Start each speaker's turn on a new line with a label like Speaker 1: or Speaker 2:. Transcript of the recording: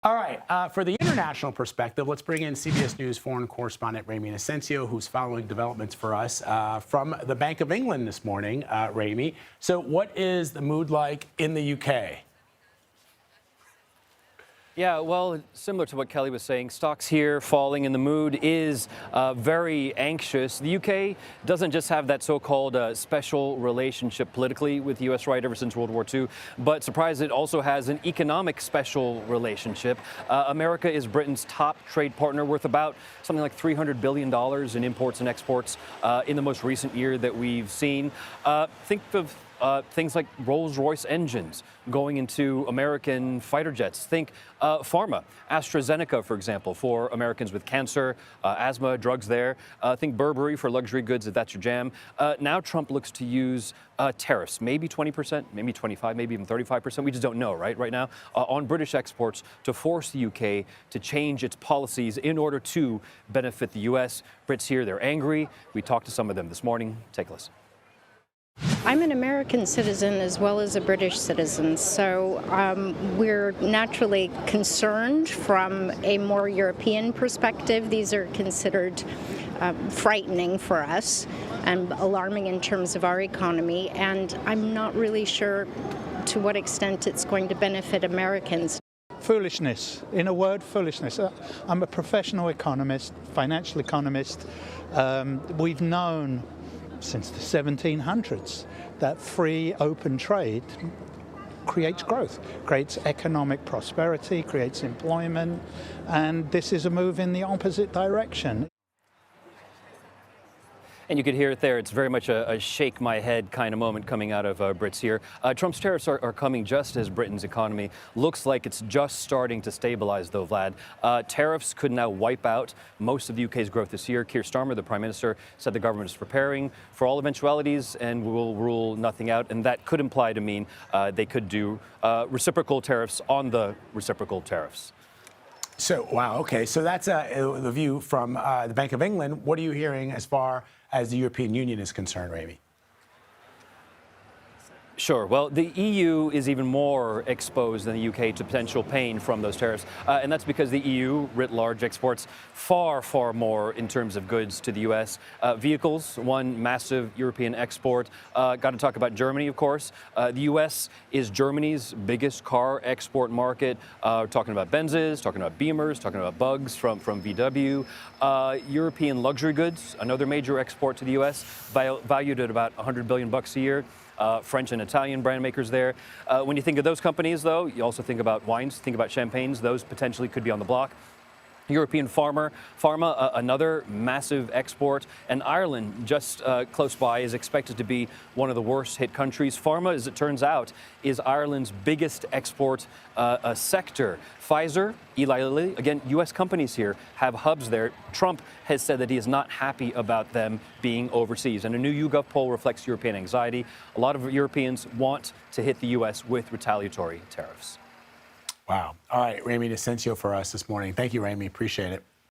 Speaker 1: All right, for the international perspective, let's bring in CBS News foreign correspondent Ramy Inocencio, who's following developments for us from the Bank of England this morning, Ramy. So what is the mood like in the UK?
Speaker 2: Yeah, well, similar to what Kelly was saying, stocks here falling and the mood is very anxious. The UK doesn't just have that so-called special relationship politically with the U.S. right ever since World War II, but surprise, it also has an economic special relationship. America is Britain's top trade partner, worth about something like $300 billion in imports and exports in the most recent year that we've seen. Think of things like Rolls-Royce engines going into American fighter jets. Think pharma, AstraZeneca, for example, for Americans with cancer, asthma, drugs there. Think Burberry for luxury goods, if that's your jam. Now Trump looks to use tariffs, maybe 20%, maybe 25%, maybe even 35%. We just don't know, right now, on British exports to force the UK to change its policies in order to benefit the U.S. Brits here, they're angry. We talked to some of them this morning. Take a listen.
Speaker 3: I'm an American citizen as well as a British citizen, so we're naturally concerned from a more European perspective. These are considered frightening for us and alarming in terms of our economy, and I'm not really sure to what extent it's going to benefit Americans.
Speaker 4: Foolishness. In a word, foolishness. I'm a professional economist, financial economist. We've known since the 1700s that free open trade creates growth, creates economic prosperity, creates employment, and this is a move in the opposite direction.
Speaker 2: And you could hear it there. It's very much a shake my head kind of moment coming out of Brits here. Trump's tariffs are coming just as Britain's economy looks like it's just starting to stabilize, though, Vlad. Tariffs could now wipe out most of the UK's growth this year. Keir Starmer, the Prime Minister, said the government is preparing for all eventualities and will rule nothing out. And that could imply to mean they could do reciprocal tariffs on the reciprocal tariffs.
Speaker 1: So, wow, okay. So that's the view from the Bank of England. What are you hearing as far as the European Union is concerned, Ramy?
Speaker 2: Sure. Well, the EU is even more exposed than the UK to potential pain from those tariffs. And that's because the EU, writ large, exports far, far more in terms of goods to the U.S. Vehicles, one massive European export. Got to talk about Germany, of course. The U.S. is Germany's biggest car export market. Talking about Benzes, talking about Beamers, talking about Bugs from VW. European luxury goods, another major export to the U.S., valued at about $100 billion a year. French and Italian brand makers there. When you think of those companies, though, you also think about wines, think about champagnes. Those potentially could be on the block. European pharma, another massive export, and Ireland, just close by, is expected to be one of the worst hit countries. Pharma, as it turns out, is Ireland's biggest export sector. Pfizer, Eli Lilly, again, U.S. companies here have hubs there. Trump has said that he is not happy about them being overseas, and a new YouGov poll reflects European anxiety. A lot of Europeans want to hit the U.S. with retaliatory tariffs.
Speaker 1: Wow. All right, Ramy Inocencio for us this morning. Thank you, Ramy. Appreciate it.